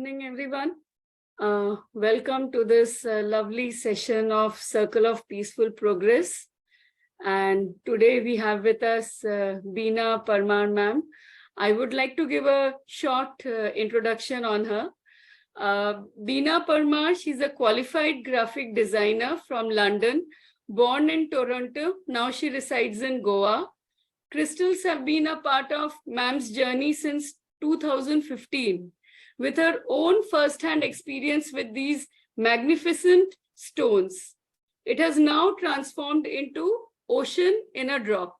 evening, everyone. Welcome to this lovely session of Circle of Peaceful Progress. And today we have with us Binaa Parmar ma'am. I would like to give a short introduction on her. Binaa Parmar, she's a qualified graphic designer from London, born in Toronto. Now she resides in Goa. Crystals have been a part of ma'am's journey since 2015. With her own first-hand experience with these magnificent stones, it has now transformed into ocean in a drop.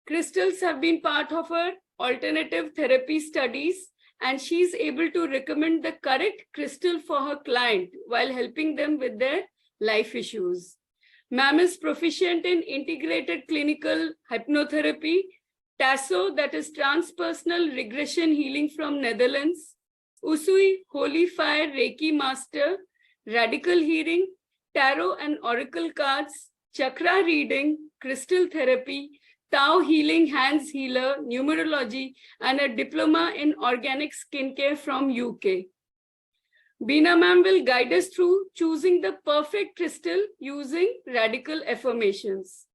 Crystals have been part of her alternative therapy studies, and she's able to recommend the correct crystal for her client while helping them with their life issues. Ma'am is proficient in integrated clinical hypnotherapy, TASO, that is transpersonal regression healing from Netherlands, Usui, Holy Fire Reiki Master, Redikall Healing, Tarot and Oracle cards, Chakra reading, crystal therapy, Tao healing, hands healer, numerology, and a diploma in organic skincare from UK. Binaa ma'am will guide us through choosing the perfect crystal using Redikall Affirmations.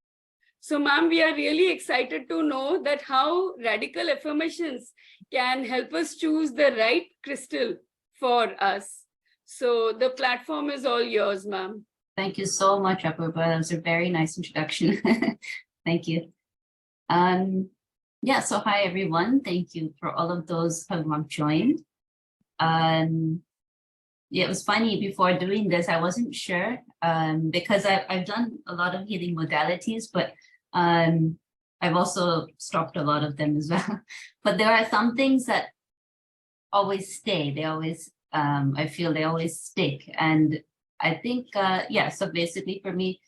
So, ma'am, we are really excited to know that how Redikall Affirmations can help us choose the right crystal for us. So, the platform is all yours, ma'am. Thank you so much, Apurva. That was a very nice introduction. Thank you. Yeah, so hi, everyone. Thank you for all of those who have joined. Yeah, it was funny, before doing this, I wasn't sure because I've done a lot of healing modalities, but I've also stopped a lot of them as well. But there are some things that always stay. They always, I feel they always stick. And I think, yeah, so basically for me,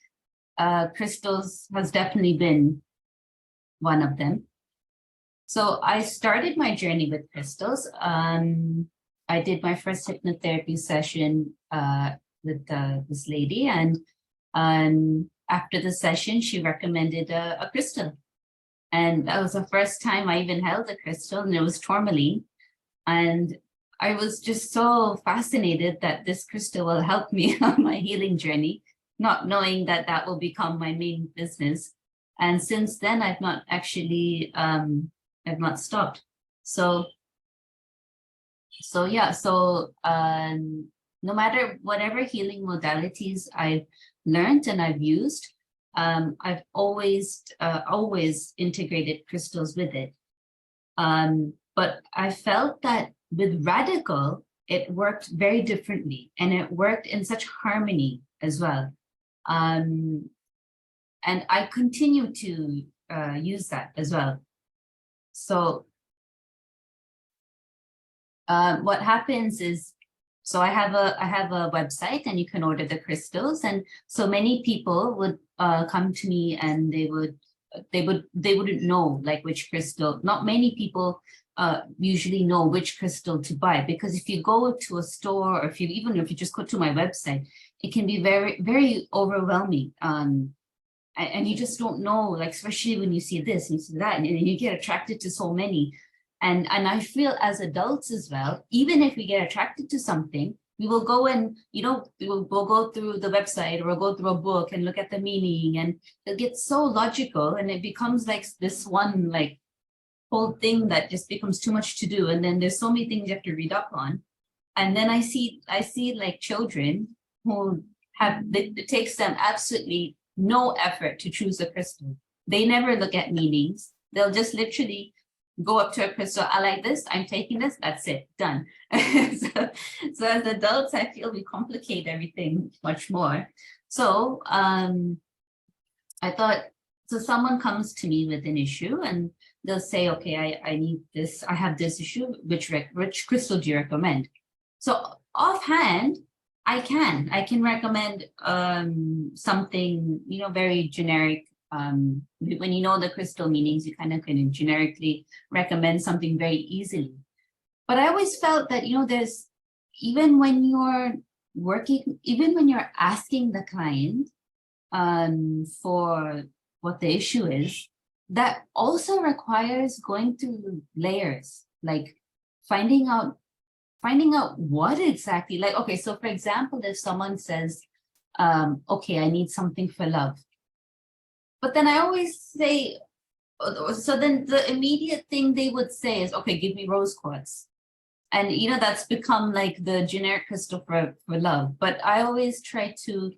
crystals has definitely been one of them. So I started my journey with crystals. I did my first hypnotherapy session with this lady, and after the session, she recommended a crystal. And that was the first time I even held a crystal, and it was tourmaline. And I was just so fascinated that this crystal will help me on my healing journey, not knowing that that will become my main business. And since then, I've not actually, I've not stopped. So yeah, so no matter whatever healing modalities I've learned and I've used, I've always integrated crystals with it. But I felt that with Redikall, it worked very differently, and it worked in such harmony as well. And I continue to use that as well. So what happens is, so I have a website, and you can order the crystals, and so many people would come to me, and they wouldn't know like which crystal. Not many people usually know which crystal to buy, because if you go to a store, or if you just go to my website, it can be very, very overwhelming. And you just don't know, like, especially when you see this and you see that, and you get attracted to so many. And I feel as adults as well, even if we get attracted to something, we will go and, we'll go through the website, or we'll go through a book and look at the meaning, and it gets so logical, and it becomes like this one, like, whole thing that just becomes too much to do. And then there's so many things you have to read up on. And then I see like children who it takes them absolutely no effort to choose a crystal. They never look at meanings. They'll just literally go up to a crystal. I like this, I'm taking this, that's it, done. so as adults, I feel we complicate everything much more. So I thought, so someone comes to me with an issue, and they'll say, okay, I need this, I have this issue, which crystal do you recommend? So offhand, I can recommend something, very generic. When you know the crystal meanings, you kind of can generically recommend something very easily. But I always felt that, there's, even when you're working, even when you're asking the client for what the issue is, that also requires going through layers, like finding out finding out what exactly, like, okay, so for example, if someone says, okay, I need something for love. But then I always say, so then the immediate thing they would say is, okay, give me rose quartz. And, that's become like the generic crystal for love. But I always try to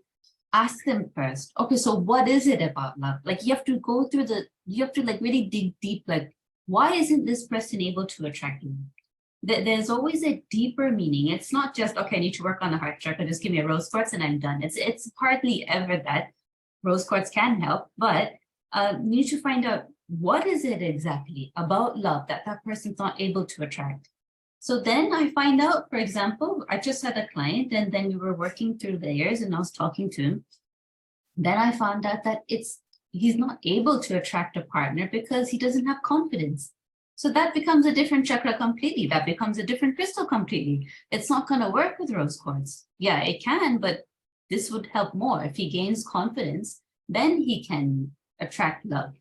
ask them first, okay, so what is it about love? Like you have to go through you have to like really dig deep, like, why isn't this person able to attract you? There's always a deeper meaning. It's not just, okay, I need to work on the heart chakra, just give me a rose quartz and I'm done. It's hardly ever that. Rose quartz can help, but you need to find out what is it exactly about love that person's not able to attract. So then I find out, for example, I just had a client and then we were working through layers and I was talking to him. Then I found out that he's not able to attract a partner because he doesn't have confidence. So that becomes a different chakra completely. That becomes a different crystal completely. It's not going to work with rose quartz. Yeah, it can, but this would help more. If he gains confidence, then he can attract love.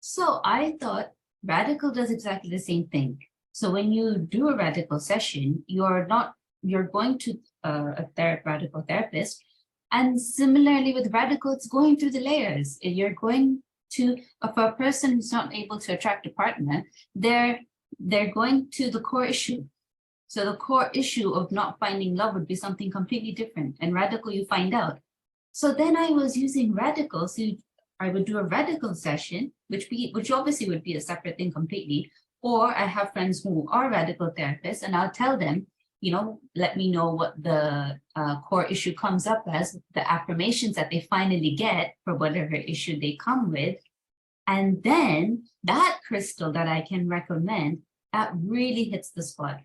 So I thought Redikall does exactly the same thing. So when you do a Redikall session, you're going to a Redikall therapist. And similarly with Redikall, it's going through the layers. You're going to, for a person who's not able to attract a partner, they're going to the core issue. So the core issue of not finding love would be something completely different. And Redikall, you find out. So then I was using Redikall. So I would do a Redikall session, which obviously would be a separate thing completely. Or I have friends who are Redikall therapists, and I'll tell them, let me know what the core issue comes up as, the affirmations that they finally get for whatever issue they come with. And then that crystal that I can recommend, that really hits the spot.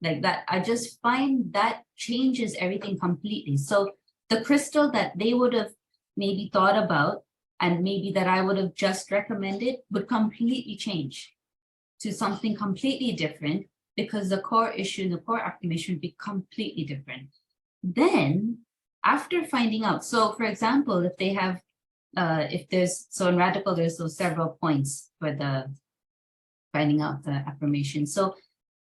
Like that, I just find that changes everything completely. So the crystal that they would have maybe thought about and maybe that I would have just recommended would completely change to something completely different because the core issue, the core affirmation would be completely different. Then after finding out, so for example, if they have, so in Redikall, there's those several points for the finding out the affirmation. So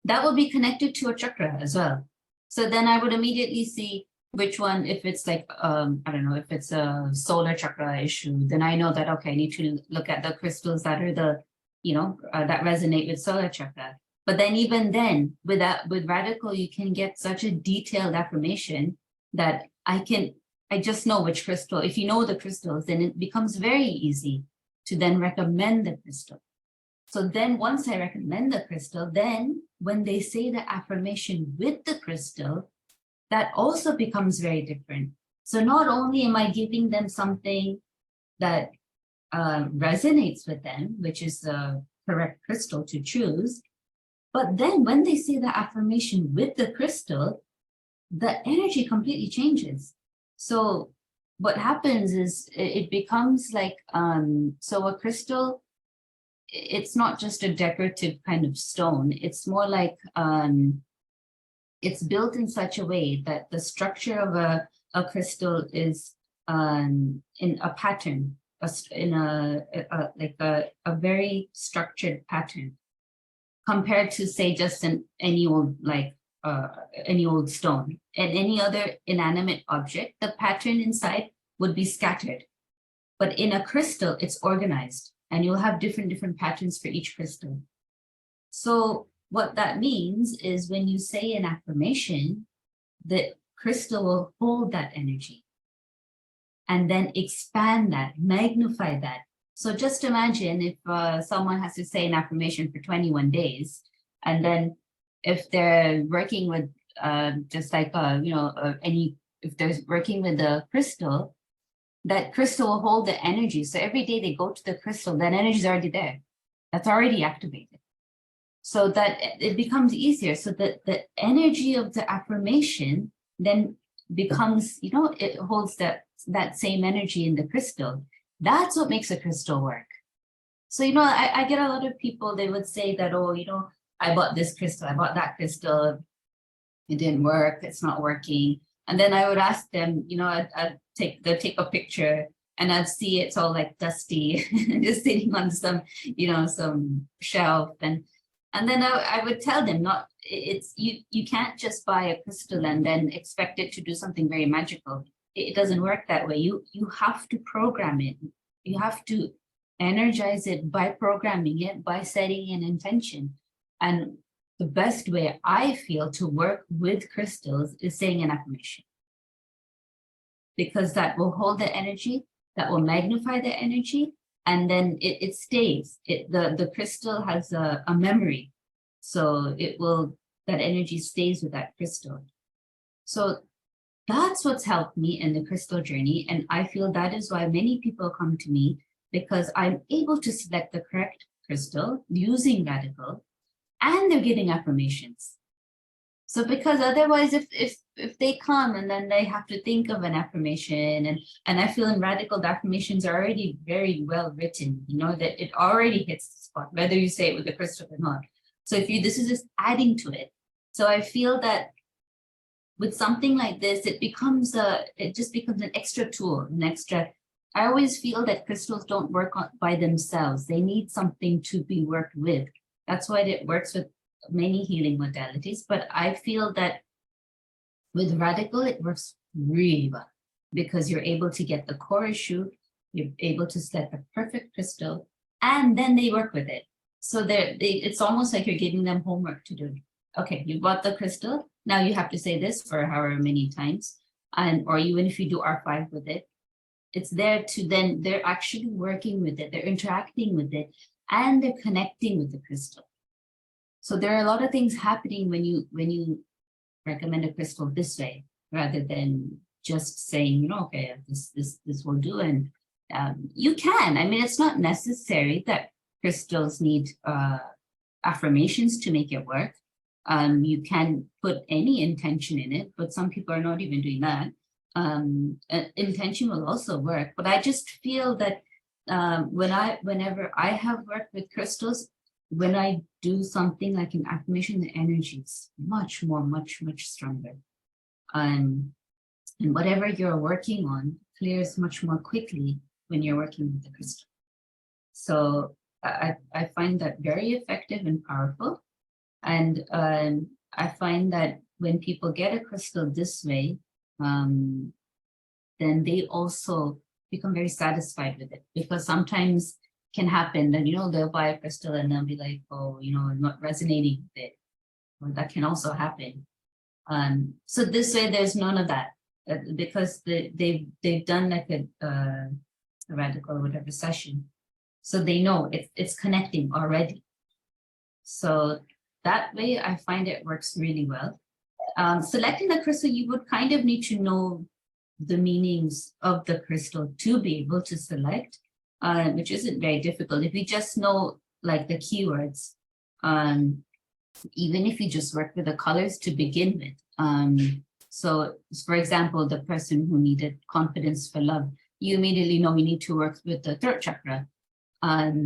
that will be connected to a chakra as well. So then I would immediately see which one, if it's like, I don't know, if it's a solar chakra issue, then I know that, okay, I need to look at the crystals that are that resonate with solar chakra. But then even then, with Redikall, you can get such a detailed affirmation that I just know which crystal. If you know the crystals, then it becomes very easy to then recommend the crystal. So then once I recommend the crystal, then when they say the affirmation with the crystal, that also becomes very different. So not only am I giving them something that resonates with them, which is the correct crystal to choose, but then when they say the affirmation with the crystal, the energy completely changes. So what happens is it becomes like, so a crystal, it's not just a decorative kind of stone. It's more like, it's built in such a way that the structure of a crystal is in a pattern, in a very structured pattern, compared to say just any old stone. And any other inanimate object, the pattern inside would be scattered. But in a crystal, it's organized, and you'll have different patterns for each crystal. So what that means is when you say an affirmation, the crystal will hold that energy and then expand that, magnify that. So just imagine if someone has to say an affirmation for 21 days, and then if they're working with if they're working with a crystal, that crystal will hold the energy. So every day they go to the crystal, that energy is already there. That's already activated. So that it becomes easier. So that the energy of the affirmation then becomes, it holds that same energy in the crystal. That's what makes a crystal work. So, I get a lot of people, they would say that, oh, I bought this crystal, I bought that crystal, it didn't work, it's not working. And then I would ask them, I'd take a picture and I'd see it's all like dusty, just sitting on some shelf. And then I would tell them, it's you can't just buy a crystal and then expect it to do something very magical. It doesn't work that way. You have to program it. You have to energize it by programming it, by setting an intention. And the best way I feel to work with crystals is saying an affirmation, because that will hold the energy, that will magnify the energy, and then it stays. The crystal has a memory, so that energy stays with that crystal. So that's what's helped me in the crystal journey. And I feel that is why many people come to me, because I'm able to select the correct crystal using Redikall, and they're getting affirmations. So because otherwise, if they come and then they have to think of an affirmation, and I feel in Redikall, the affirmations are already very well written, that it already hits the spot, whether you say it with the crystal or not. So this is just adding to it. So I feel that with something like this, it just becomes an extra tool, I always feel that crystals don't work by themselves. They need something to be worked with. That's why it works with many healing modalities. But I feel that with Redikall, it works really well, because you're able to get the core issue, you're able to select the perfect crystal, and then they work with it. So it's almost like you're giving them homework to do. Okay, you bought the crystal. Now you have to say this for however many times, or even if you do R5 with it, it's there to then they're actually working with it, they're interacting with it, and they're connecting with the crystal. So there are a lot of things happening when you recommend a crystal this way, rather than just saying, okay, this will do. And you can. I mean, it's not necessary that crystals need affirmations to make it work. You can put any intention in it, but some people are not even doing that. Intention will also work, but I just feel that whenever I have worked with crystals, when I do something like an affirmation, the energy is much stronger. And whatever you're working on clears much more quickly when you're working with the crystal. So I find that very effective and powerful. And I find that when people get a crystal this way, then they also become very satisfied with it, because sometimes can happen that, they'll buy a crystal and they'll be like, oh, I'm not resonating with it. Or that can also happen. So this way, there's none of that, because they've done like a Redikall or whatever session. So they know it's connecting already. So that way, I find it works really well. Selecting the crystal, you would kind of need to know the meanings of the crystal to be able to select, which isn't very difficult. If you just know like the keywords, even if you just work with the colors to begin with. So for example, the person who needed confidence for love, you immediately know you need to work with the third chakra.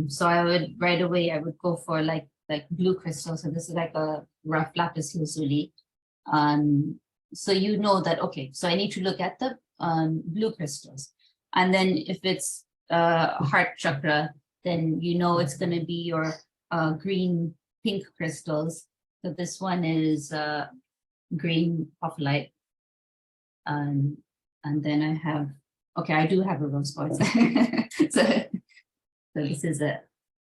So I would right away, I would go for like blue crystal. So this is like a rough lapis lazuli. So you know that, okay, so I need to look at the blue crystals. And then if it's heart chakra, then it's going to be your green pink crystals. So this one is green opalite. And then I have, okay, I do have a rose quartz. so this is a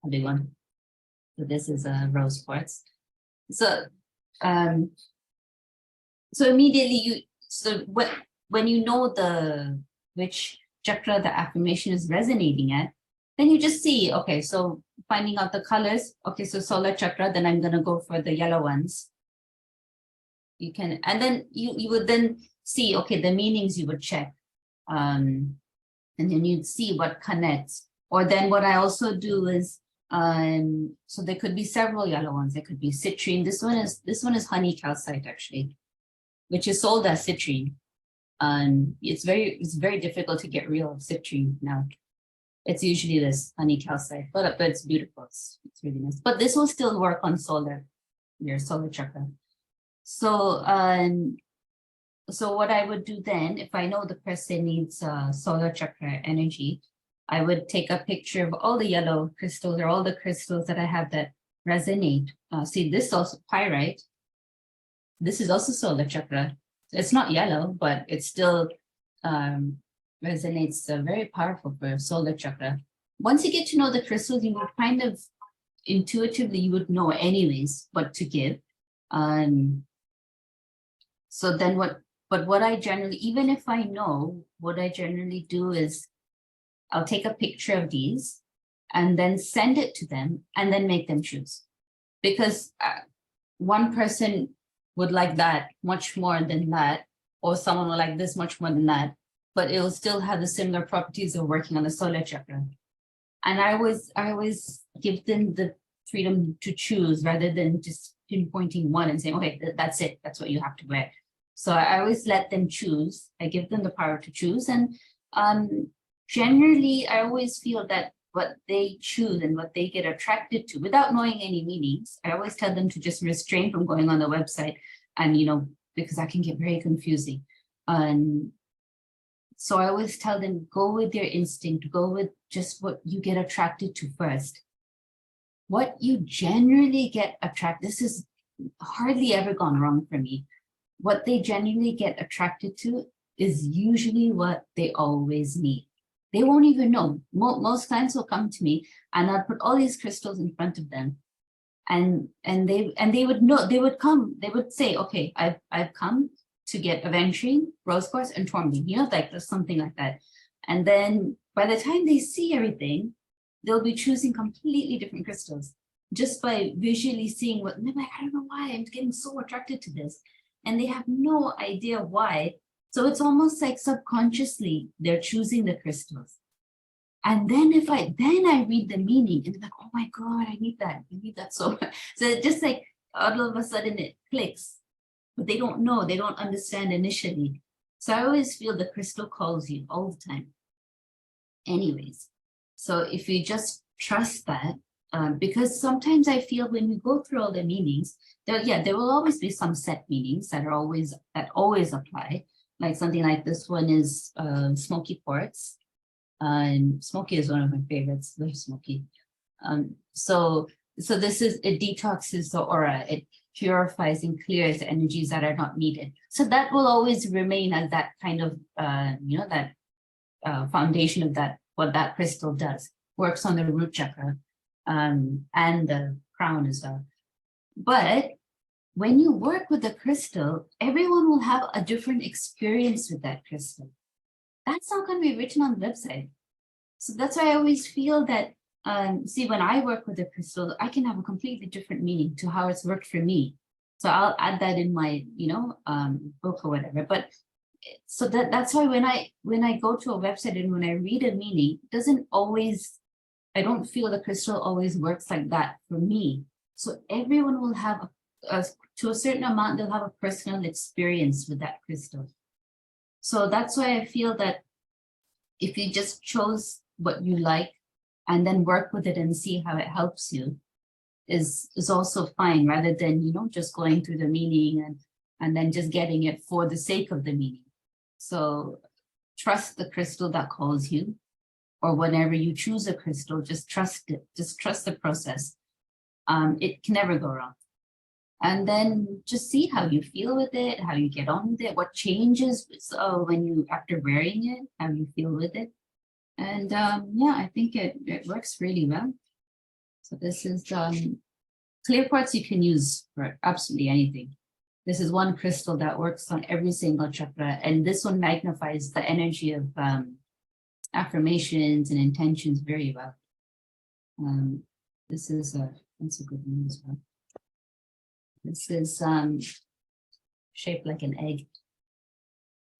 big one. So this is a rose quartz. So so immediately when you know which chakra the affirmation is resonating at, then you just see, okay, so finding out the colors. Okay, so solar chakra, then I'm going to go for the yellow ones. You can, and then you would then see, okay, the meanings you would check. And then you'd see what connects. Or then what I also do is, so there could be several yellow ones. There could be citrine. This one is honey calcite actually, which is sold as citrine. It's very difficult to get real citrine now. It's usually this honey calcite, but it's beautiful. It's really nice. But this will still work on your solar chakra. So so what I would do then, if I know the person needs solar chakra energy, I would take a picture of all the yellow crystals or all the crystals that I have that resonate. See, this is also pyrite. This is also solar chakra. It's not yellow, but it still resonates very powerful for solar chakra. Once you get to know the crystals, you will kind of intuitively, you would know anyways what to give. So then what I generally, even if I know, what I generally do is I'll take a picture of these and then send it to them and then make them choose. Because one person would like that much more than that, or someone will like this much more than that, but it will still have the similar properties of working on the solar chakra. And I always give them the freedom to choose rather than just pinpointing one and saying, okay, that's it, that's what you have to wear. So I always let them choose. I give them the power to choose. And generally, I always feel that what they choose and what they get attracted to without knowing any meanings, I always tell them to just restrain from going on the website and, because that can get very confusing. So I always tell them, go with your instinct, go with just what you get attracted to first. What you generally get attracted, this has hardly ever gone wrong for me. What they genuinely get attracted to is usually what they always need. They won't even know. Most clients will come to me and I'll put all these crystals in front of them. And they would know, they would say, okay, I've come to get aventurine, rose quartz, and tourmaline, like there's something like that. And then by the time they see everything, they'll be choosing completely different crystals just by visually seeing what, and they're like, I don't know why I'm getting so attracted to this. And they have no idea why. So it's almost like subconsciously they're choosing the crystals. And then I read the meaning and they're like, oh my God, I need that so much. So it just like all of a sudden it clicks, but they don't know, they don't understand initially. So I always feel the crystal calls you all the time. Anyways, so if you just trust that, because sometimes I feel when we go through all the meanings, there will always be some set meanings that always apply. Like something like this one is smoky quartz. And smoky is one of my favorites, very smoky. So this is, it detoxes the aura, it purifies and clears the energies that are not needed. So that will always remain as that kind of, that foundation of that, what that crystal does, works on the root chakra and the crown as well. But when you work with the crystal, everyone will have a different experience with that crystal. That's not going to be written on the website. So that's why I always feel that, see, when I work with a crystal, I can have a completely different meaning to how it's worked for me. So I'll add that in my, book or whatever. But so that's why when I go to a website and when I read a meaning, it doesn't always, I don't feel the crystal always works like that for me. So everyone will have, to a certain amount, they'll have a personal experience with that crystal. So that's why I feel that if you just chose what you like and then work with it and see how it helps you is also fine, rather than, just going through the meaning and then just getting it for the sake of the meaning. So trust the crystal that calls you, or whenever you choose a crystal, just trust it, just trust the process. It can never go wrong. And then just see how you feel with it, how you get on with it, what changes when you, after wearing it, how you feel with it. And I think it works really well. So this is clear quartz you can use for absolutely anything. This is one crystal that works on every single chakra. And this one magnifies the energy of affirmations and intentions very well. This is that's a good one as well. This is shaped like an egg,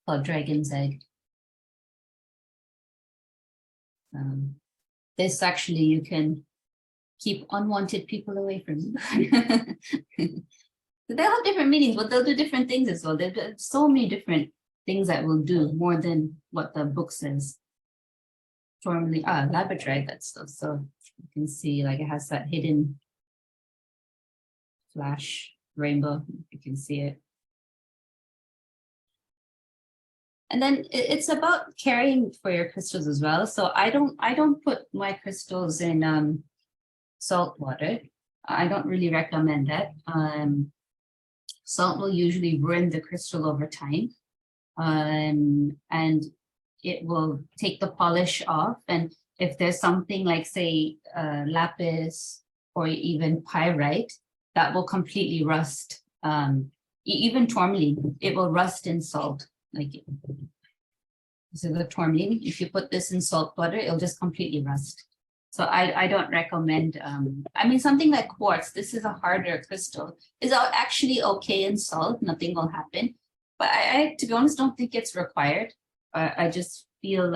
called dragon's egg. This actually, you can keep unwanted people away from you. They'll have different meanings, but they'll do different things as well. There's so many different things that will do more than what the book says. Tourmaline, labradorite, that stuff. So you can see, like, it has that hidden flash rainbow. You can see it. And then it's about caring for your crystals as well. So I don't put my crystals in salt water. I don't really recommend that. Salt will usually ruin the crystal over time. And it will take the polish off. And if there's something like, say, lapis or even pyrite, that will completely rust. Even tourmaline, it will rust in salt. Like, so the tourmaline, if you put this in salt water, it'll just completely rust. So I don't recommend, I mean, something like quartz, this is a harder crystal, is actually okay in salt, nothing will happen. But I to be honest, don't think it's required. I just feel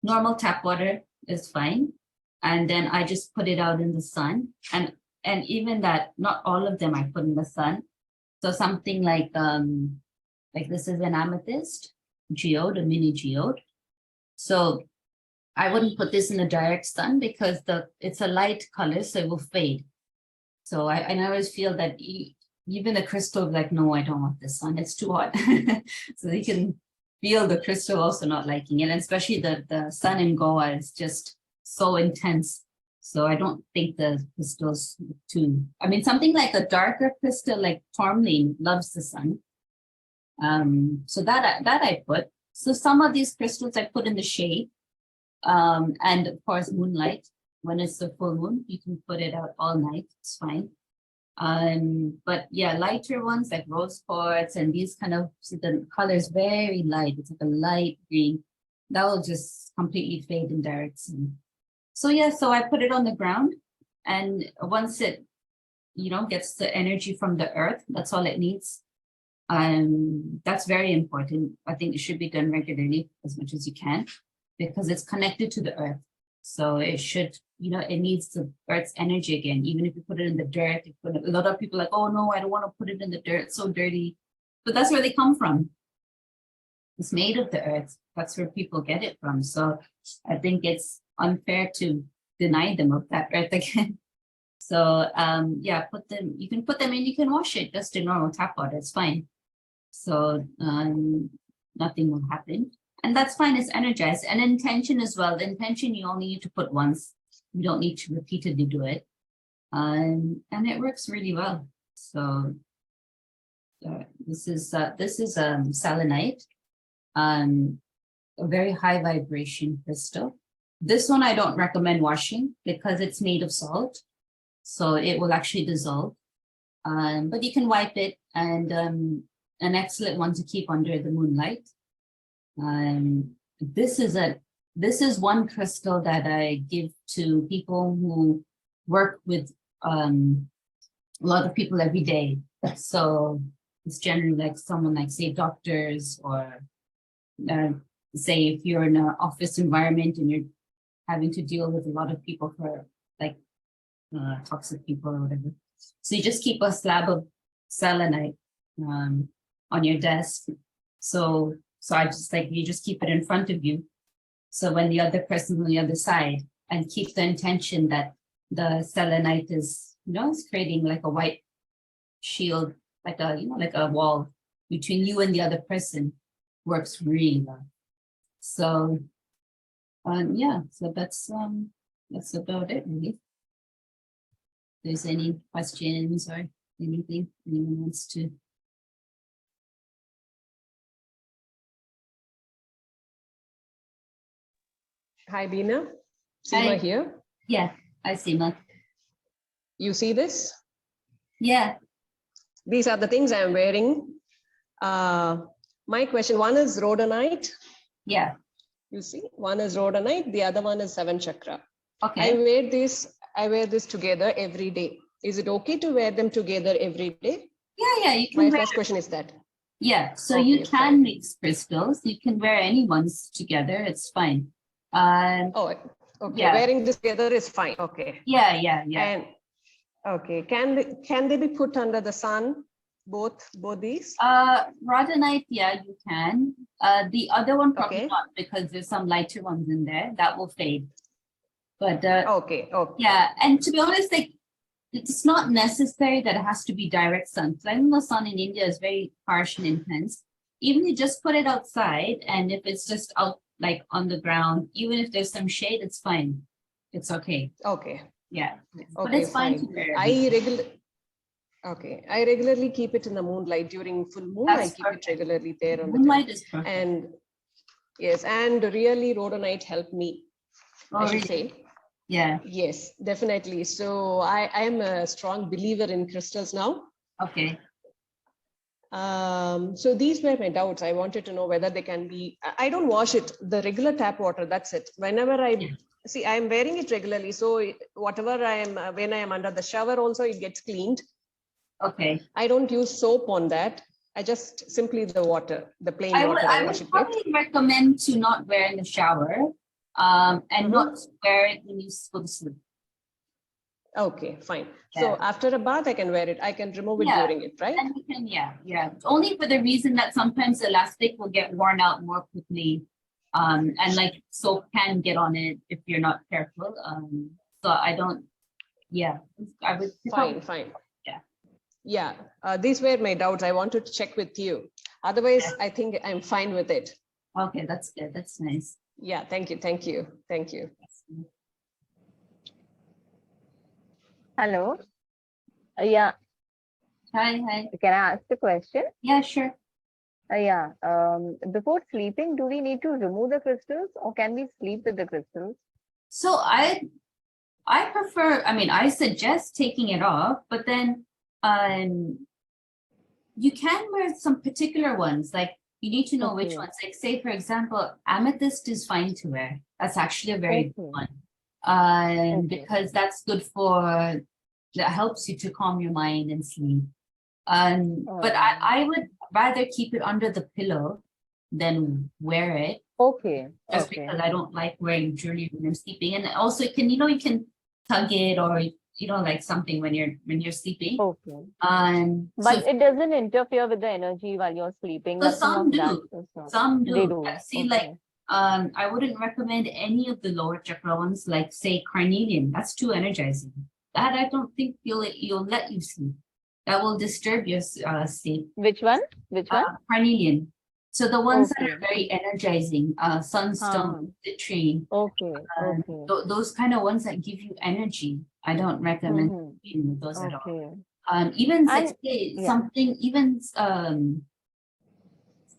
normal tap water is fine. And then I just put it out in the sun. And even that, not all of them I put in the sun. So something like this is an amethyst geode, a mini geode. So I wouldn't put this in the direct sun because it's a light color, so it will fade. So I always feel that even the crystal, like, no, I don't want this sun, it's too hot. So you can feel the crystal also not liking it, and especially the sun in Goa is just so intense. So I don't think the crystals too, I mean, something like a darker crystal like tourmaline loves the sun. So that I put. So some of these crystals I put in the shade. And of course, moonlight, when it's the full moon, you can put it out all night, it's fine. But yeah, lighter ones like rose quartz and these kind of, see the color is very light, it's like a light green, that will just completely fade in direct sun. So yeah, so I put it on the ground, and once it, gets the energy from the earth, that's all it needs. That's very important. I think it should be done regularly as much as you can, because it's connected to the earth. So it should, it needs the earth's energy again. Even if you put it in the dirt, a lot of people are like, oh no, I don't want to put it in the dirt, it's so dirty. But that's where they come from. It's made of the earth. That's where people get it from. So I think it's unfair to deny them of that earth again. So yeah, you can put them in, you can wash it just in normal tap water, it's fine. So nothing will happen. And that's fine, it's energized. And intention as well. The intention you only need to put once. You don't need to repeatedly do it. And it works really well. So this is selenite, a very high vibration crystal. This one I don't recommend washing because it's made of salt. So it will actually dissolve. But you can wipe it, and an excellent one to keep under the moonlight. This is one crystal that I give to people who work with a lot of people every day. So it's generally like someone like, say, doctors, or say if you're in an office environment and you're having to deal with a lot of people for like toxic people or whatever. So you just keep a slab of selenite on your desk. So I just like, you just keep it in front of you. So when the other person on the other side, and keep the intention that the selenite is, it's creating like a white shield, like a wall between you and the other person, works really well. So yeah, so that's about it really. If there's any questions or anything anyone wants to. Hi, Binaa. Seema Hi. here. Yeah, hi, Seema. You see this? Yeah. These are the things I'm wearing. My question, one is rhodonite. Yeah. You see, one is rhodonite, the other one is seven chakra. Okay. I wear this together every day. Is it okay to wear them together every day? Yeah, you can. My first question is that. Yeah, so Okay, you can fine. mix crystals. You can wear any ones together. It's fine. Oh, okay. Yeah. Wearing this together is fine. Okay. Yeah. And okay, can they be put under the sun? Both these? Rhodonite, yeah, you can. The other one probably Okay. not, because there's some lighter ones in there that will fade. But Okay. yeah, and to be honest, like, it's not necessary that it has to be direct sun. So I know the sun in India is very harsh and intense. Even you just put it outside, and if it's just out like on the ground, even if there's some shade, it's fine. It's okay. Okay. Yeah. But Okay, it's fine to fine. wear. Okay, I regularly keep it in the moonlight during full moon. That's I keep perfect. it regularly there on the Moonlight tent. is perfect. And yes, and really rhodonite helped me, I should really? say. Yeah. Yes, definitely. So I am a strong believer in crystals now. Okay. So these were my doubts. I wanted to know whether they can be, I don't wash it, the regular tap water, that's it. Whenever I see, I'm wearing it regularly. So whatever I am, when I am under the shower also, it gets cleaned. Okay. I don't use soap on that. I just simply the water, the plain water I wash would it with. probably recommend to not wear in the shower, and not wear it when you go to sleep. Okay, fine. Yeah. So after a bath, I can wear it. I can remove it Yeah. during it, right? And you can, yeah. Only for the reason that sometimes the elastic will get worn out more quickly. And like soap can get on it if you're not careful. So I don't, I would. Fine. Yeah. Yeah, these were my doubts. I wanted to check with you. Otherwise, I think I'm fine with it. Okay, that's good. That's nice. Yeah, thank you. Hello. Yeah. Hi. Can I ask the question? Yeah, sure. Yeah. Before sleeping, do we need to remove the crystals, or can we sleep with the crystals? So I prefer, I suggest taking it off, but then you can wear some particular ones. Like you need to know which Okay. ones. Like say, for example, amethyst is fine to wear. That's actually a very good one. Because that's good that helps you to calm your mind and sleep. But I would rather keep it under the pillow than wear it. Okay. Just because I don't like wearing jewelry when I'm sleeping. And also you can tug it or like something when you're sleeping. Okay. But it doesn't interfere with the energy while you're sleeping. So some do. Some do. They do. See, like I wouldn't recommend any of the lower chakra ones, like say carnelian. That's too energizing. That I don't think you'll let you sleep. That will disturb your sleep. Which one? Carnelian. So the ones that are very energizing, sunstone, citrine. Those kind of ones that give you energy. I don't recommend those at all. Even like say something, even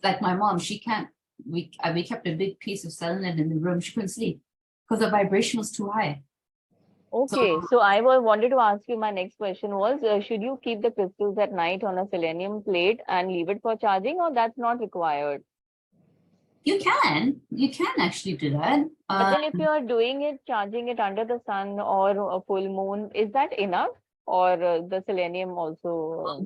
like my mom, she can't. We kept a big piece of selenite in the room. She couldn't sleep because the vibration was too high. Okay, so I wanted to ask you, my next question was, should you keep the crystals at night on a selenium plate and leave it for charging, or that's not required? You can actually do that. But then if you are doing it, charging it under the sun or a full moon, is that enough? Or the selenium also,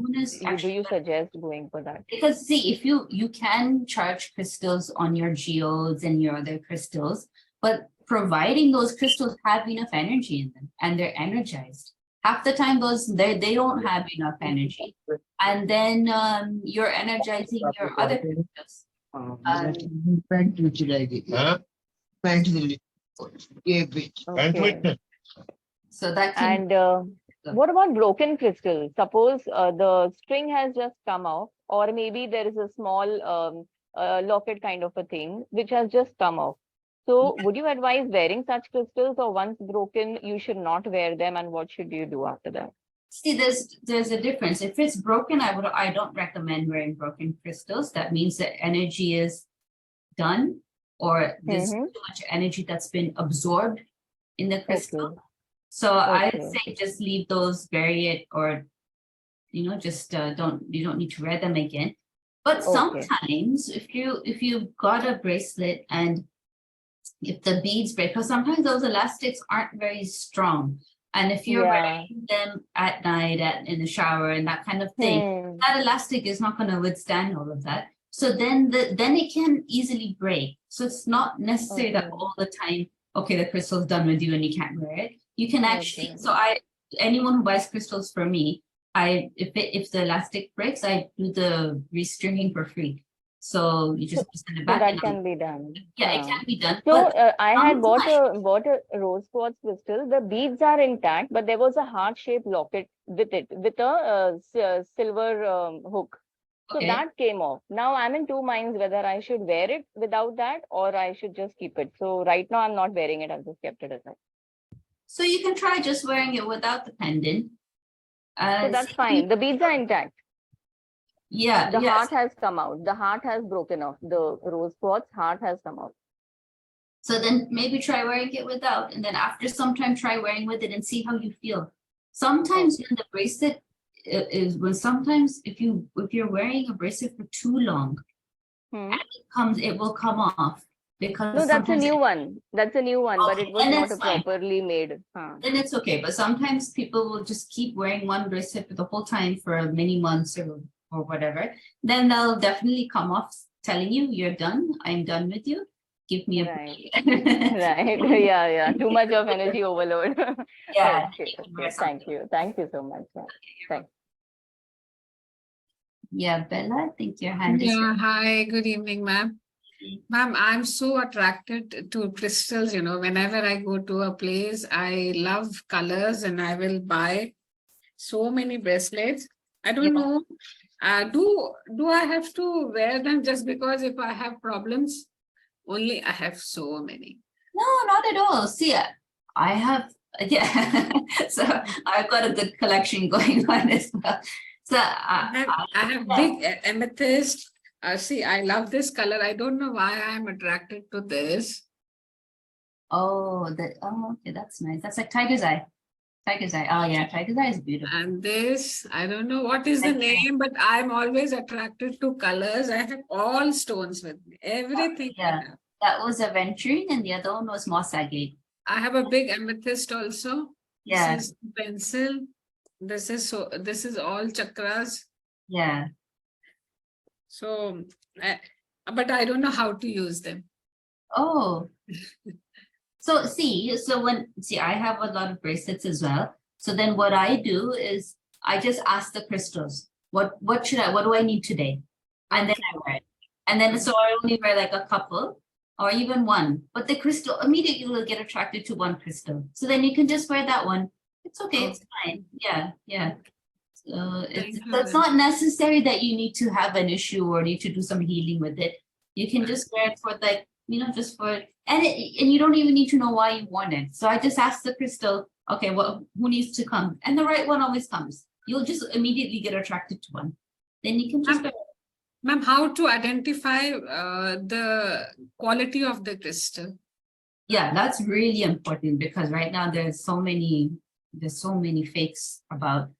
do you suggest going for that? Because see, if you can charge crystals on your geodes and your other crystals, but providing those crystals have enough energy in them and they're energized. Half the time they don't have enough energy. And then you're energizing your other crystals. So that can. And what about broken crystals? Suppose the string has just come off, or maybe there is a small locket kind of a thing which has just come off. So would you advise wearing such crystals, or once broken, you should not wear them? And what should you do after that? See, there's a difference. If it's broken, I don't recommend wearing broken crystals. That means that energy is done, or there's too much energy that's been absorbed in the crystal. So I would say just leave those, bury it, or just you don't need to wear them again. But sometimes if you've got a bracelet and if the beads break, because sometimes those elastics aren't very strong. And if you're wearing them at night in the shower and that kind of thing, that elastic is not going to withstand all of that. So then it can easily break. So it's not necessary that all the time, the crystal's done with you and you can't wear it. You can actually, anyone who buys crystals for me, if the elastic breaks, I do the restringing for free. So you just send it back. So that can be done. Yeah, it can be done. So I had bought a rose quartz crystal. The beads are intact, but there was a heart-shaped locket with a silver hook. So that came off. Now I'm in two minds whether I should wear it without that or I should just keep it. So right now I'm not wearing it. I've just kept it aside. So you can try just wearing it without the pendant. So that's fine. The beads are intact. Yeah. The yes. heart has come out. The heart has broken off. The rose quartz heart has come out. So then maybe try wearing it without, and then after some time try wearing with it and see how you feel. Sometimes when the bracelet is when sometimes if you're wearing a bracelet for too long, Hmm. it will come off because No, that's a sometimes new one. That's a new one, but Okay, it was then not it's a fine. properly made. Huh. then it's okay. But sometimes people will just keep wearing one bracelet for the whole time for many months or whatever. Then they'll definitely come off telling you, you're done. I'm done with you. Give me a Right. break. Right. Yeah. Too much of energy overload. Yeah. Okay. wear Okay. Thank something. you. Thank you so much. Yeah. Thank Yeah, Bella, I think your hand is Yeah, hi, good evening, ma'am. Ma'am, I'm so attracted to crystals, whenever I go to a place, I love colors and I will buy so many bracelets. I don't Yeah. know, do I have to wear them just because if I have problems? Only I have so many. No, not at all. See, I have, yeah, so I've got a good collection going on as well. So I have big amethyst. See, I love this color. I don't know why I'm attracted to this. oh, okay, that's nice. That's like tiger's eye. Tiger's eye. Oh yeah, tiger's eye is beautiful. And this, I don't know what is the Okay. name, but I'm always attracted to colors. I have all stones with me, everything. I Yeah. have. That was aventurine and the other one was moss agate. I have a big amethyst also. Yeah. This is pencil. This is all chakras. Yeah. So, but I don't know how to use them. Oh. So I have a lot of bracelets as well. So then what I do is I just ask the crystals, what do I need today? And then I wear it. And then so I only wear like a couple or even one, but the crystal immediately will get attracted to one crystal. So then you can just wear that one. It's okay, it's fine. Yeah. So it's not necessary that you need to have an issue or need to do some healing with it. You can just wear it for like, just for and you don't even need to know why you want it. So I just ask the crystal, okay, well, who needs to come? And the right one always comes. You'll just immediately get attracted to one. Then you can just Ma'am, how to identify the quality of the crystal? Yeah, that's really important because right now there's so many fakes about.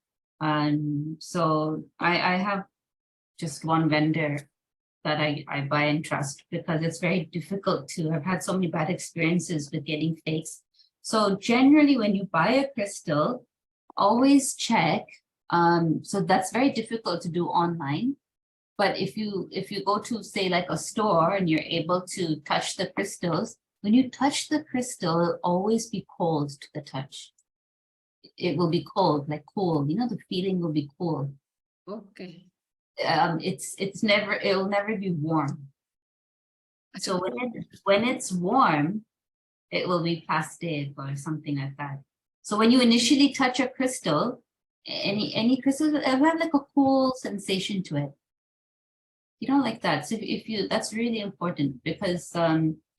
So I have just one vendor that I buy and trust because it's very difficult I've had so many bad experiences with getting fakes. So generally when you buy a crystal, always check. So that's very difficult to do online. But if you go to say like a store and you're able to touch the crystals, when you touch the crystal, it'll always be cold to the touch. It will be cold, like cool, the feeling will be cool. Okay. It'll never be warm. So when it's warm, it will be plastic or something like that. So when you initially touch a crystal, any crystal, it will have like a cool sensation to it. You don't like that. So that's really important because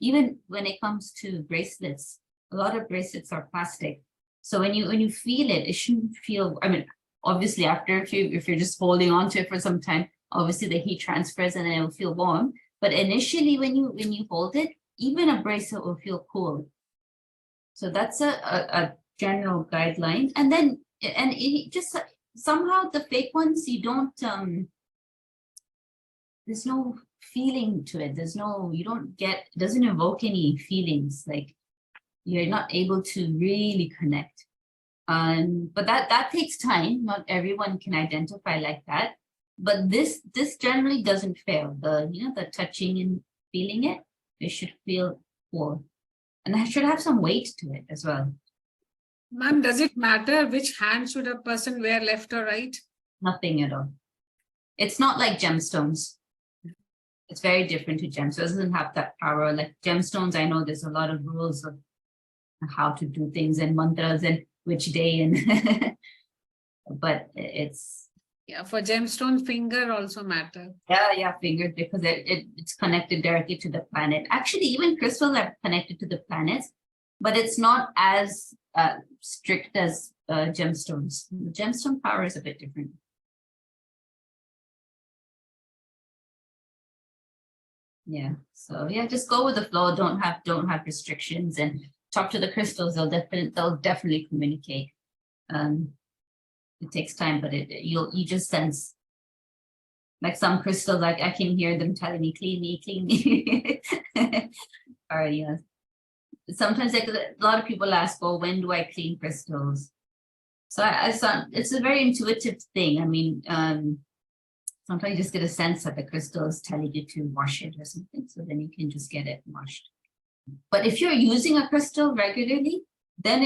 even when it comes to bracelets, a lot of bracelets are plastic. So when you feel it, it shouldn't feel. I mean, obviously, after if you're just holding on to it for some time, obviously the heat transfers and then it will feel warm. But initially, when you hold it, even a bracelet will feel cool. So that's a general guideline. And then it just somehow the fake ones you don't there's no feeling to it. It doesn't evoke any feelings. Like you're not able to really connect. But that takes time. Not everyone can identify like that. But this generally doesn't fail. The touching and feeling it should feel cool. And it should have some weight to it as well. Ma'am, does it matter which hand should a person wear, left or right? Nothing at all. It's not like gemstones. It's very different to gemstones. It doesn't have that power. Like gemstones, I know there's a lot of rules of how to do things and mantras and which day and but it's for gemstone, finger also matter. Yeah, finger because it's connected directly to the planet. Actually, even crystals are connected to the planets, but it's not as strict as gemstones. The gemstone power is a bit different. Yeah, so yeah, just go with the flow. Don't have restrictions, and talk to the crystals. They'll definitely communicate. It takes time, but you just sense. Like some crystals, like I can hear them telling me, clean me. Or sometimes like a lot of people ask, well, when do I clean crystals? So it's a very intuitive thing. I mean, sometimes you just get a sense that the crystal is telling you to wash it or something. So then you can just get it washed. But if you're using a crystal regularly, then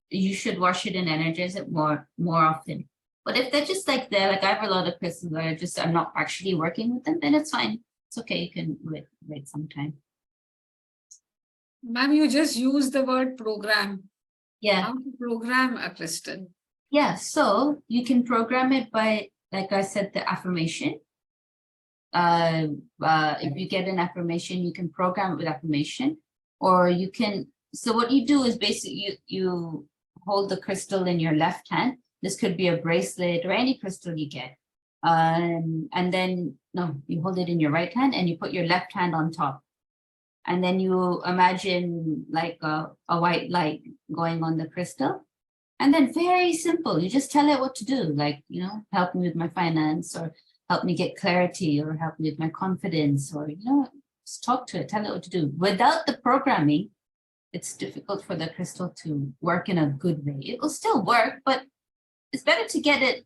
you should wash it and energize it more often. But if they're just like there, like I have a lot of crystals where I'm not actually working with them, then it's fine. It's okay. You can wait some time. Ma'am, you just use the word program. Yeah. How to program a crystal? Yeah. So you can program it by, like I said, the affirmation. If you get an affirmation, you can program it with affirmation, or you can. So what you do is basically you hold the crystal in your left hand. This could be a bracelet or any crystal you get. And then, no, you hold it in your right hand and you put your left hand on top. And then you imagine like a white light going on the crystal. And then very simple, you just tell it what to do. Like, help me with my finance, or help me get clarity, or help me with my confidence, or, just talk to it, tell it what to do. Without the programming, it's difficult for the crystal to work in a good way. It will still work, but it's better to get it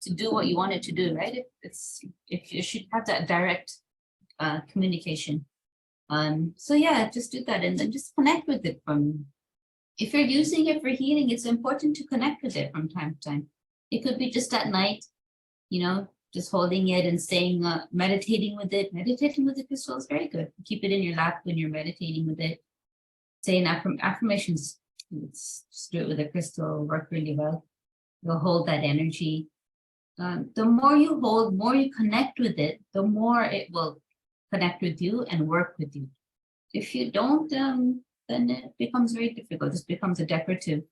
to do what you want it to do, right? If you should have that direct communication. So yeah, just do that and then just connect with it if you're using it for healing, it's important to connect with it from time to time. It could be just at night, just holding it and saying, meditating with it. Meditating with the crystal is very good. Keep it in your lap when you're meditating with it. Saying affirmations, just do it with a crystal, work really well. You'll hold that energy. The more you hold, more you connect with it, the more it will connect with you and work with you. If you don't, then it becomes very difficult. It just becomes a decorative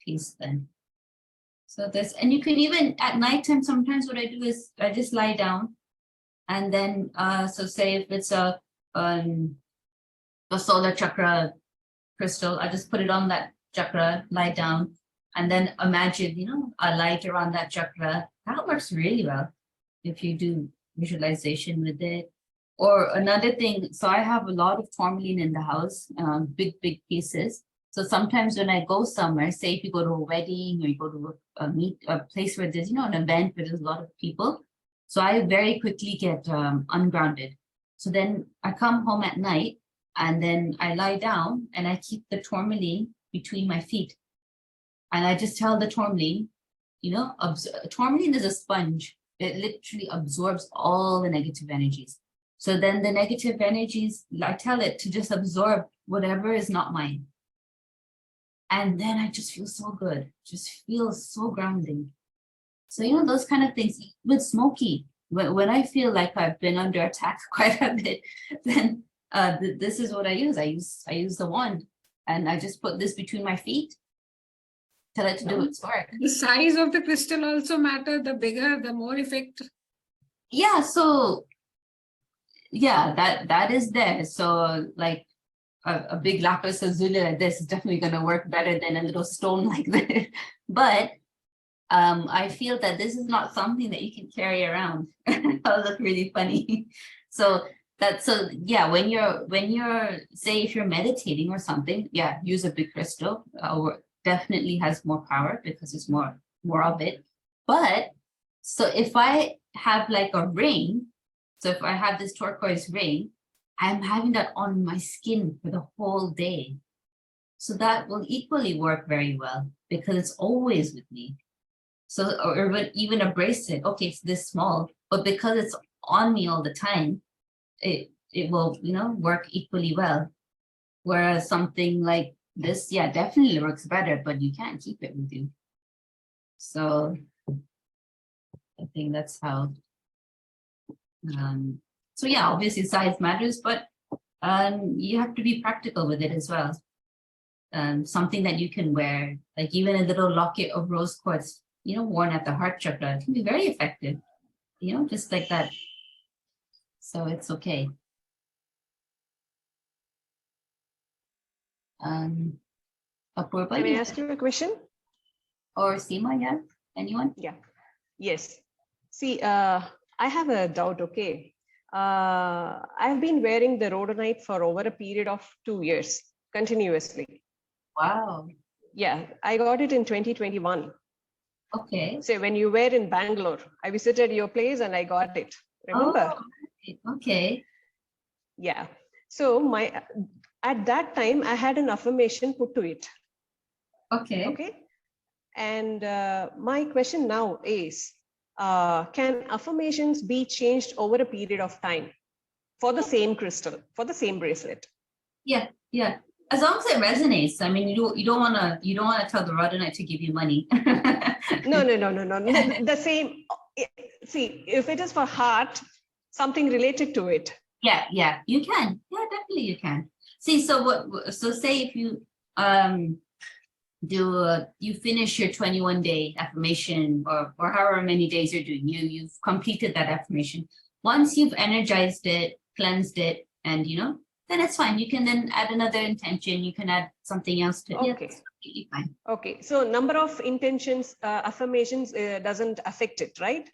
piece then. So and you can even at nighttime, sometimes what I do is I just lie down, and then so say if it's a solar chakra crystal, I just put it on that chakra, lie down, and then imagine, a light around that chakra. That works really well if you do visualization with it. Or another thing, so I have a lot of tourmaline in the house, big pieces. So sometimes when I go somewhere, say if you go to a wedding or you go to a place where there's, an event where there's a lot of people, so I very quickly get ungrounded. So then I come home at night and then I lie down and I keep the tourmaline between my feet. And I just tell the tourmaline, tourmaline is a sponge. It literally absorbs all the negative energies. So then the negative energies, I tell it to just absorb whatever is not mine. And then I just feel so good, just feels so grounding. So, those kind of things with Smokey, when I feel like I've been under attack quite a bit, then this is what I use. I use the wand and I just put this between my feet, tell it to do its work. The size of the crystal also matter. The bigger, the more effect. Yeah. So yeah, that is there. So like a big lapis lazuli like this is definitely going to work better than a little stone like this. But I feel that this is not something that you can carry around. That'll look really funny. So yeah, when you're say if you're meditating or something, yeah, use a big crystal. Definitely has more power because it's more of it. But so if I have like a ring, so if I have this turquoise ring, I'm having that on my skin for the whole day. So that will equally work very well because it's always with me. So, or even a bracelet, okay, it's this small, but because it's on me all the time, it will, work equally well. Whereas something like this, yeah, definitely works better, but you can't keep it with you. So I think that's how. So yeah, obviously size matters, but you have to be practical with it as well. something that you can wear, like even a little locket of rose quartz, you know, worn at the heart chakra, it can be very effective, you know, just like that. So it's okay. Apurva, Can I ask you a question? or Seema, yeah, anyone? Yeah. Yes. See, I have a doubt. Okay. I've been wearing the rhodonite for over a period of 2 years continuously. Wow. Yeah, I got it in 2021. Okay. So when you were in Bangalore, I visited your place and I got it. Remember? Oh, okay. Yeah. So at that time, I had an affirmation put to it. Okay. Okay. And my question now is, can affirmations be changed over a period of time for the same crystal, for the same bracelet? Yeah, yeah. As long as it resonates. I mean, you don't wanna tell the rhodonite to give you money. No. The same. See, if it is for heart, something related to it. Yeah, you can. Yeah, definitely you can. See, so say if you you finish your 21-day affirmation or however many days you're doing, you've completed that affirmation. Once you've energized it, cleansed it, and you know, then it's fine. You can then add another intention. You can add something else to it. Okay. Yeah, that's completely fine. Okay. So number of intentions, affirmations doesn't affect it, right?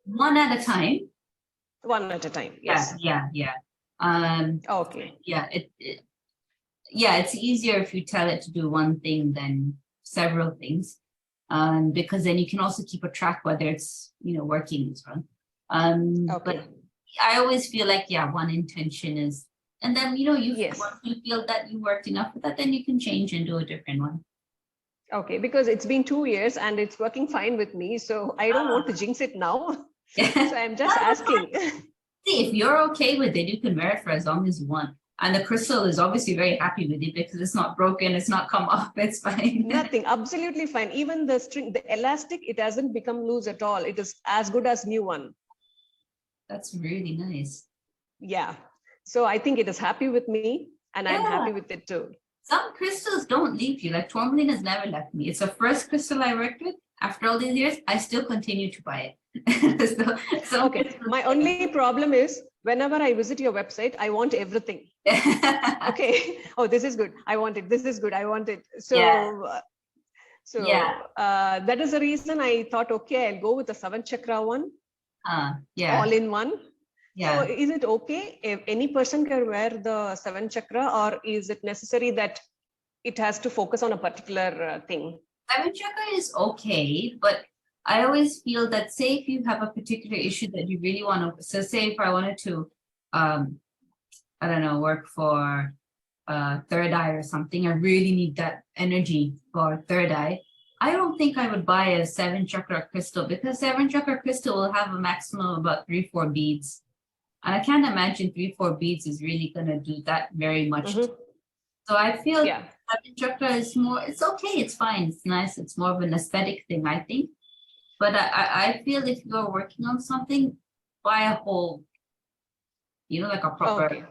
One at a time. One at a time. Yes. Yeah. Okay. Yeah, it's easier if you tell it to do one thing than several things, because then you can also keep a track whether it's, you know, working as well. Okay. But I always feel like, yeah, one intention is, and then, you know, Yes. once you feel that you worked enough with that, then you can change and do a different one. Okay, because it's been 2 years and it's working fine with me, so I don't want to jinx it now. So I'm just asking. See, if you're okay with it, you can wear it for as long as you want. And the crystal is obviously very happy with it because it's not broken, it's not come off, it's fine. Nothing, absolutely fine. Even the string, the elastic, it hasn't become loose at all. It is as good as new one. That's really nice. Yeah. So I think it is happy with me and I'm happy with it too. Some crystals don't leave you. Like tourmaline has never left me. It's the first crystal I worked with. After all these years, I still continue to buy it. so Okay. My only problem is whenever I visit your website, I want everything. Okay. Oh, this is good. I want it. This is good. I want it. So, that is the reason I thought, okay, I'll go with the 7 chakra one. All in one. Yeah. So is it okay if any person can wear the 7 chakra, or is it necessary that it has to focus on a particular thing? 7 chakra is okay, but I always feel that, say if you have a particular issue that you really want to, so say if I wanted to, I don't know, work for third eye or something, I really need that energy for third eye. I don't think I would buy a 7 chakra crystal, because 7 chakra crystal will have a maximum of about 3-4 beads. And I can't imagine 3-4 beads is really going to do that very much. So I feel 7 chakra is more, it's okay, it's fine, it's nice, it's more of an aesthetic thing, I think. But I feel if you're working on something, buy a whole, you know, like a proper,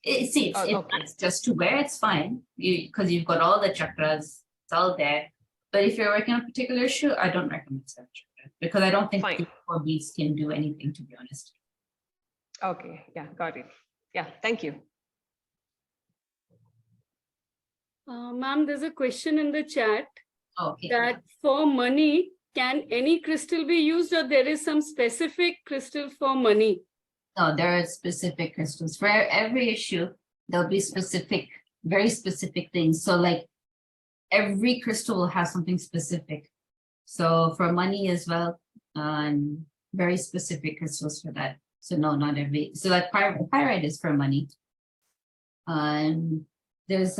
it's just to wear, it's fine, because you've got all the chakras, it's all there. But if you're working on a particular issue, I don't recommend 7 chakra, because I don't think 3-4 beads can do anything, to be honest. Okay, yeah, got it. Yeah, thank you. Ma'am, there's a question in the chat that for money, can any crystal be used, or there is some specific crystal for money? No, there are specific crystals. For every issue, there'll be specific, very specific things. So like every crystal will have something specific. So for money as well, very specific crystals for that. So no, not every. So like pyrite is for money. There's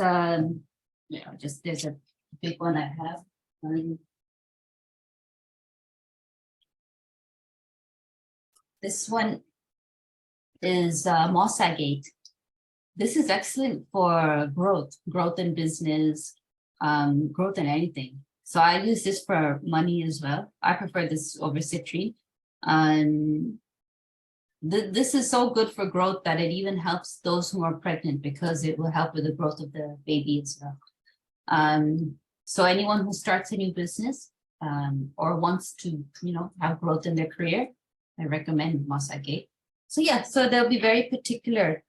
there's a big one I have. This one is moss agate. This is excellent for growth in business, growth in anything. So I use this for money as well. I prefer this over citrine. This is so good for growth that it even helps those who are pregnant, because it will help with the growth of the baby as well. So anyone who starts a new business or wants to, have growth in their career, I recommend moss agate. So yeah, so there'll be very particular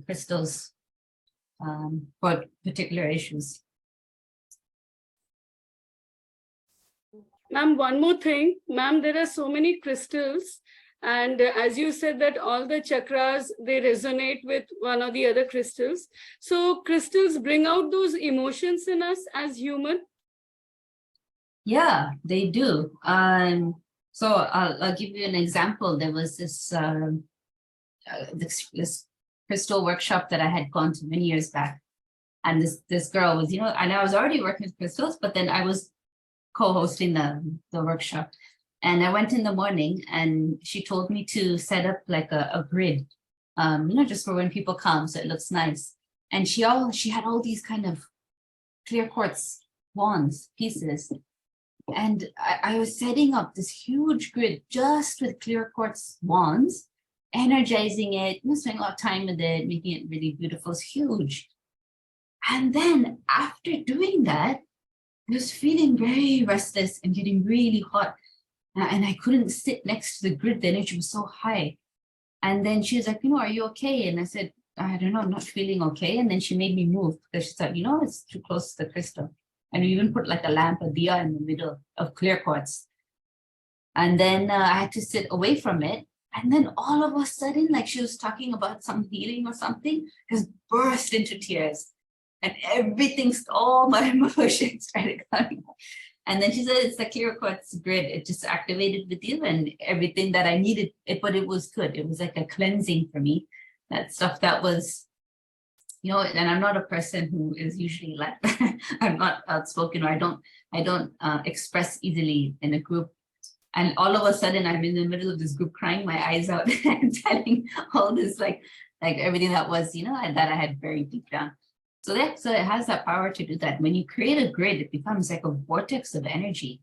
crystals for particular issues. Ma'am, one more thing. Ma'am, there are so many crystals. And as you said that all the chakras, they resonate with one or the other crystals. So crystals bring out those emotions in us as human. Yeah, they do. So I'll give you an example. There was this crystal workshop that I had gone to many years back. And this girl was, and I was already working with crystals, but then I was co-hosting the workshop. And I went in the morning and she told me to set up like a grid, just for when people come, so it looks nice. And she had all these kind of clear quartz wands pieces. And I was setting up this huge grid just with clear quartz wands, energizing it, spending a lot of time with it, making it really beautiful. It's huge. And then after doing that, I was feeling very restless and getting really hot. And I couldn't sit next to the grid. The energy was so high. And then she was like, are you okay? And I said, I don't know, I'm not feeling okay. And then she made me move because she thought, it's too close to the crystal. And we even put like a lamp, a diya in the middle of clear quartz. And then I had to sit away from it. And then all of a sudden, like she was talking about some healing or something, just burst into tears. And all my emotions started coming. And then she said, it's the clear quartz grid. It just activated with you and everything that I needed. But it was good. It was like a cleansing for me. That stuff that was, and I'm not a person who is usually like that. I'm not outspoken, or I don't express easily in a group. And all of a sudden I'm in the middle of this group crying my eyes out and telling all this like everything that was, that I had buried deep down. So it has that power to do that. When you create a grid, it becomes like a vortex of energy.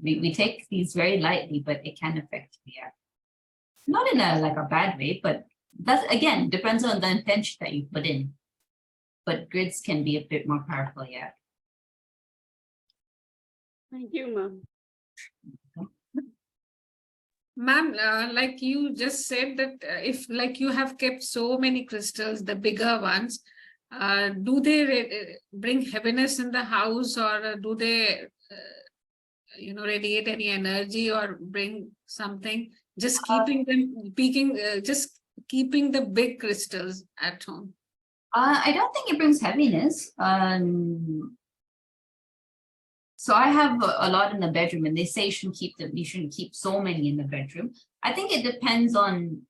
We take these very lightly, but it can affect the air. Not in a bad way, but that again depends on the intention that you put in. But grids can be a bit more powerful, yeah. Thank you, ma'am. Ma'am, like you just said that if like you have kept so many crystals, the bigger ones, do they bring heaviness in the house, or do they, radiate any energy or bring something? Just keeping them, just keeping the big crystals at home. I don't think it brings heaviness. So I have a lot in the bedroom, and they say you shouldn't keep so many in the bedroom. I think it depends on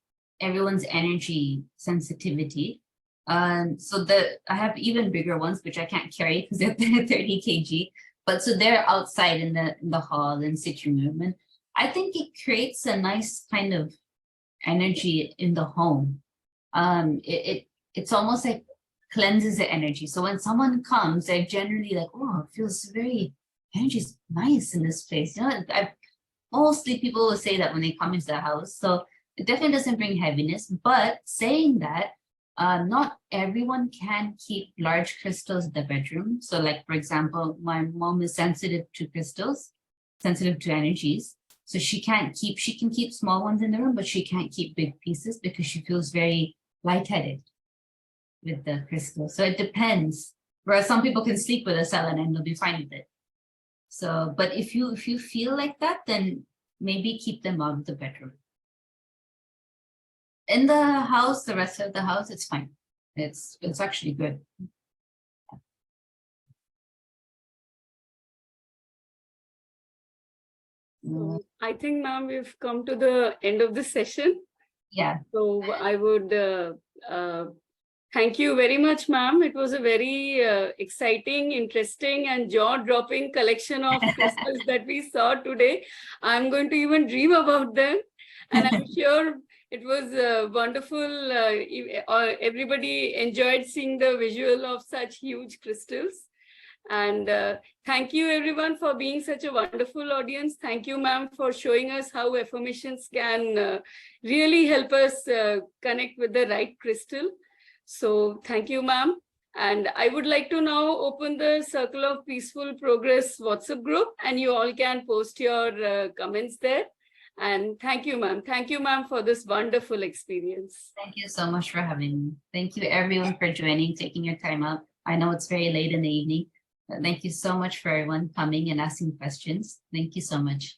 everyone's energy sensitivity. So I have even bigger ones, which I can't carry because they're 30 kg. But so they're outside in the hall and sitting room. And I think it creates a nice kind of energy in the home. It's almost like cleanses the energy. So when someone comes, they're generally like, oh, it feels very, energy's nice in this place. Mostly people will say that when they come into the house. So it definitely doesn't bring heaviness. But saying that, not everyone can keep large crystals in the bedroom. So like, for example, my mom is sensitive to crystals, sensitive to energies. So she can keep small ones in the room, but she can't keep big pieces because she feels very lightheaded with the crystal. So it depends. Whereas some people can sleep with a selenite and they'll be fine with it. So, but if you feel like that, then maybe keep them out of the bedroom. In the house, the rest of the house, it's fine. It's actually good. I think, ma'am, we've come to the end of the session. Yeah. So I would thank you very much, ma'am. It was a very exciting, interesting, and jaw-dropping collection of crystals that we saw today. I'm going to even dream about them. And I'm sure it was wonderful. Everybody enjoyed seeing the visual of such huge crystals. And thank you, everyone, for being such a wonderful audience. Thank you, ma'am, for showing us how affirmations can really help us connect with the right crystal. So thank you, ma'am. And I would like to now open the Circle of Peaceful Progress WhatsApp group, and you all can post your comments there. And thank you, ma'am. Thank you, ma'am, for this wonderful experience. Thank you so much for having me. Thank you everyone for joining, taking your time out. I know it's very late in the evening, but thank you so much for everyone coming and asking questions. Thank you so much.